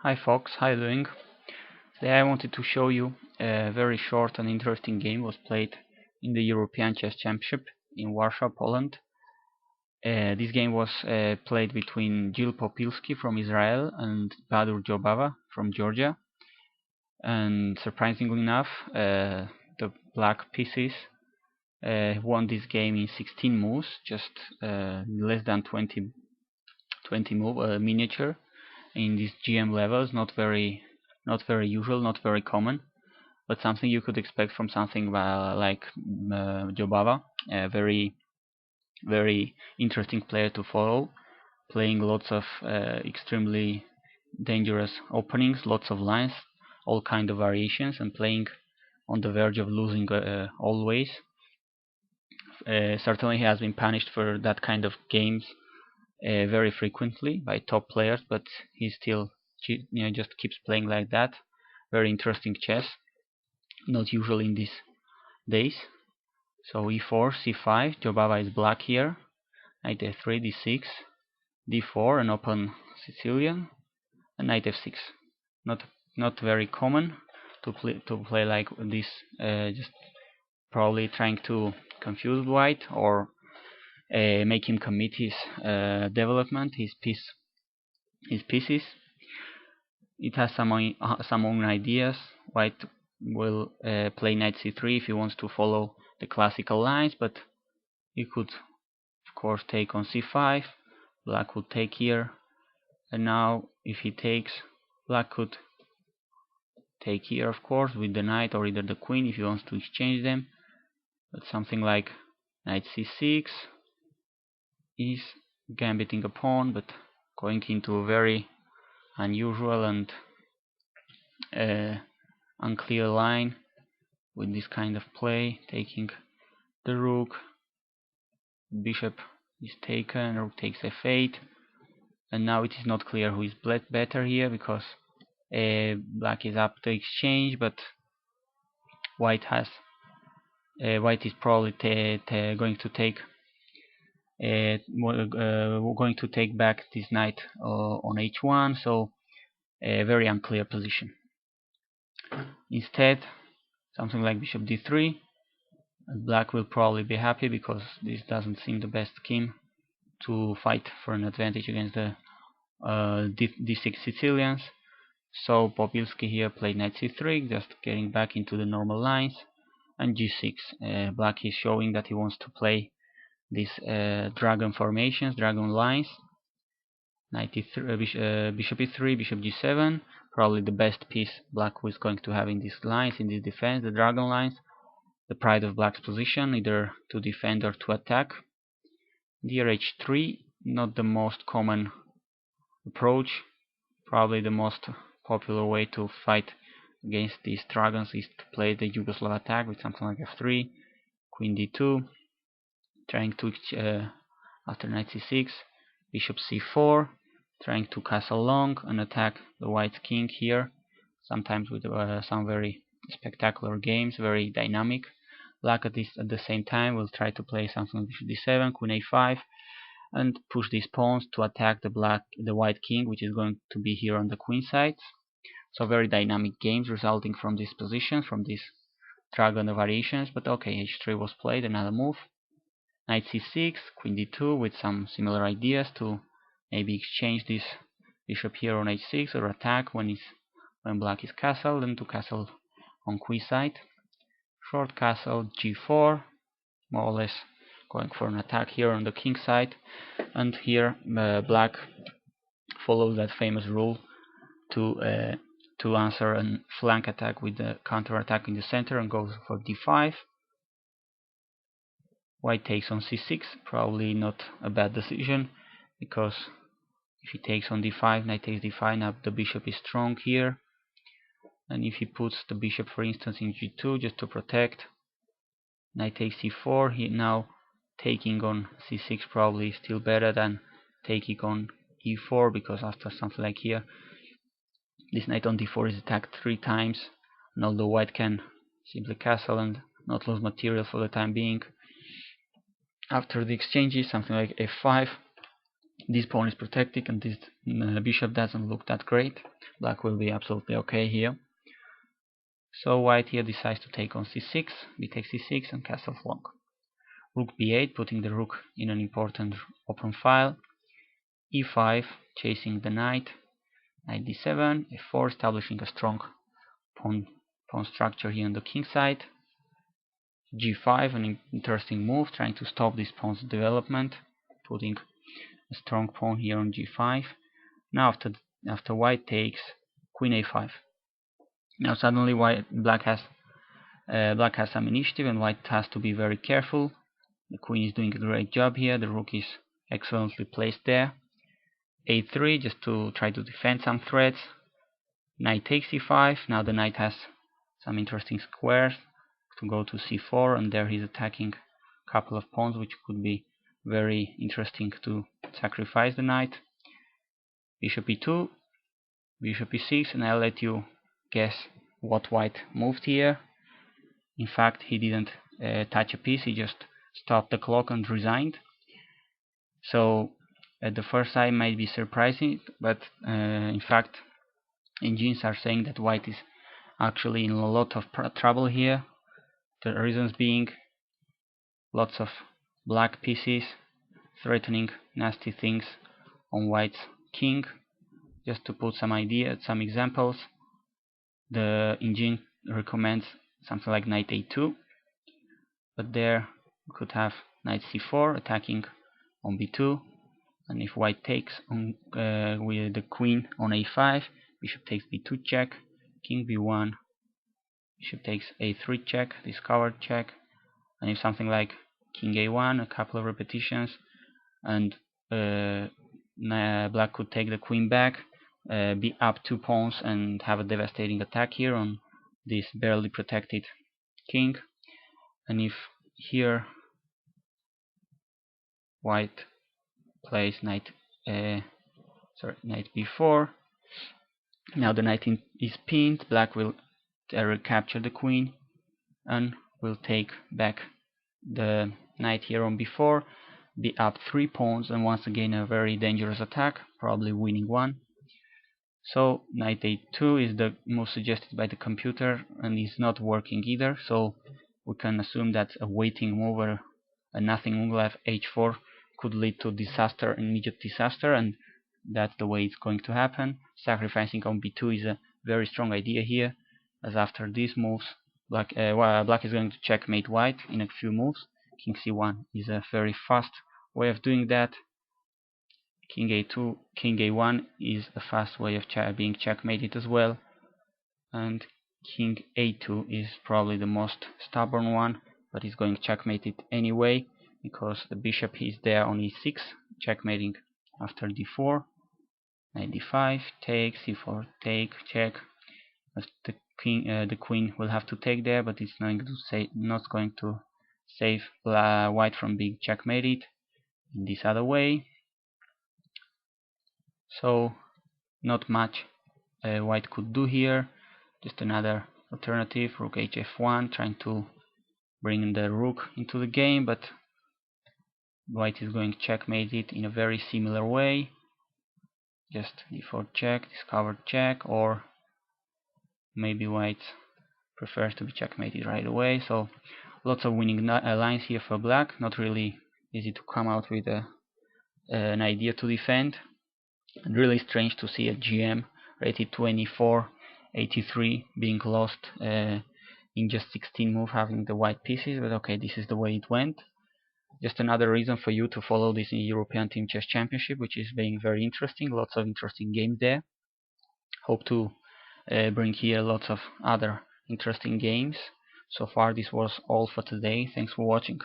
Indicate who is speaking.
Speaker 1: Hi Fox, how you doing? Today I wanted to show you a very short and interesting game was played in the European Chess Championship in Warsaw, Poland. This game was played between Popilski from Israel and Baadur Jobava from Georgia. And surprisingly enough, the black pieces won this game in 16 moves, just less than 20 move miniature in these GM levels. Not very usual, not very common, but something you could expect from something like Jobava, a very interesting player to follow, playing lots of extremely dangerous openings, lots of lines, all kind of variations, and playing on the verge of losing always. Certainly he has been punished for that kind of games very frequently by top players, but he still just keeps playing like that. Very interesting chess, not usual in these days. So e4, c5, Jobava is black here, knight f3, d6, d4, an open Sicilian, and knight f6. Not very common to play like this, just probably trying to confuse white or make him commit his development, his pieces. It has some own ideas. White will play knight c3 if he wants to follow the classical lines, but he could of course take on c5. Black would take here, and now if he takes, black could take here of course with the knight or either the queen if he wants to exchange them. But something like knight c6 is gambiting a pawn, but going into a very unusual and unclear line with this kind of play, taking the rook, bishop is taken, rook takes f8, and now it is not clear who is better here, because black is up to exchange, but white is probably going to take back this knight on h1, so a very unclear position. Instead, something like bishop d3, and black will probably be happy because this doesn't seem the best scheme to fight for an advantage against the d6 Sicilians. So Popilski here played knight c3, just getting back into the normal lines, and g6. Black is showing that he wants to play these dragon formations, dragon lines. Knight e3, bishop e3, bishop g7, probably the best piece black was going to have in these lines, in this defense, the dragon lines, the pride of black's position, either to defend or to attack. Dr3, not the most common approach. Probably the most popular way to fight against these dragons is to play the Yugoslav attack with something like f3, queen d2, trying to after knight c6, bishop c4, trying to castle long and attack the white king here, sometimes with some very spectacular games, very dynamic. Black at the same time will try to play something like bishop d7, queen a5, and push these pawns to attack the white king, which is going to be here on the queen side. So very dynamic games resulting from this position, from these dragon variations. But okay, h3 was played, another move. Knight c6, queen d2 with some similar ideas to maybe exchange this bishop here on h6 or attack when black is castled, and to castle on queen side. Short castle g4, more or less going for an attack here on the king side, and here black follows that famous rule to answer a flank attack with the counter attack in the center and goes for d5. White takes on c6, probably not a bad decision, because if he takes on d5, knight takes d5, now the bishop is strong here, and if he puts the bishop for instance in g2 just to protect, knight takes c4, he now taking on c6 probably still better than taking on e4, because after something like here, this knight on d4 is attacked 3 times, and although white can simply castle and not lose material for the time being, after the exchanges, something like f5, this pawn is protected and this bishop doesn't look that great. Black will be absolutely okay here. So white here decides to take on c6, b takes c6 and castle long. Rook b8, putting the rook in an important open file. e5, chasing the knight. Knight d7, f4, establishing a strong pawn structure here on the king side. g5, an interesting move, trying to stop this pawn's development, putting a strong pawn here on g5. Now after white takes, queen a5. Now suddenly black has some initiative and white has to be very careful. The queen is doing a great job here. The rook is excellently placed there. a3, just to try to defend some threats. Knight takes c5. Now the knight has some interesting squares to go to c4, and there he's attacking a couple of pawns, which could be very interesting to sacrifice the knight. Bishop e2, bishop e6, and I'll let you guess what white moved here. In fact, he didn't touch a piece, he just stopped the clock and resigned. So at the first sight might be surprising, but in fact engines are saying that white is actually in a lot of trouble here. The reasons being lots of black pieces threatening nasty things on white's king. Just to put some examples, the engine recommends something like knight a2, but there we could have knight c4 attacking on b2, and if white takes on with the queen on a5, bishop takes b2 check, king b1, bishop takes a3 check, discovered check, and if something like king a1, a couple of repetitions, and black could take the queen back, be up 2 pawns and have a devastating attack here on this barely protected king. And if here white plays knight b4, now the knight is pinned, black will recapture the queen and will take back the knight here on b4, be up 3 pawns, and once again a very dangerous attack, probably winning one. So knight a2 is the most suggested by the computer and is not working either, so we can assume that a waiting move or a nothing move like h4 could lead to disaster, immediate disaster, and that's the way it's going to happen. Sacrificing on b2 is a very strong idea here, as after these moves black is going to checkmate white in a few moves. King c1 is a very fast way of doing that. King a2, king a1 is a fast way of being checkmated as well, and king a2 is probably the most stubborn one, but he's going checkmated anyway because the bishop is there on e6, checkmating after d4. Knight d5 takes, c4 take, check. As the queen will have to take there, but it's not going to save white from being checkmated in this other way. So not much white could do here. Just another alternative, rook hf1, trying to bring the rook into the game, but white is going checkmated in a very similar way. Just d4 check, discovered check, or maybe white prefers to be checkmated right away. So lots of winning lines here for black. Not really easy to come out with an idea to defend. And really strange to see a GM rated 2483 being lost in just 16 moves, having the white pieces, but okay, this is the way it went. Just another reason for you to follow this European Team Chess Championship, which is being very interesting. Lots of interesting games there. Hope to bring here lots of other interesting games. So far this was all for today. Thanks for watching.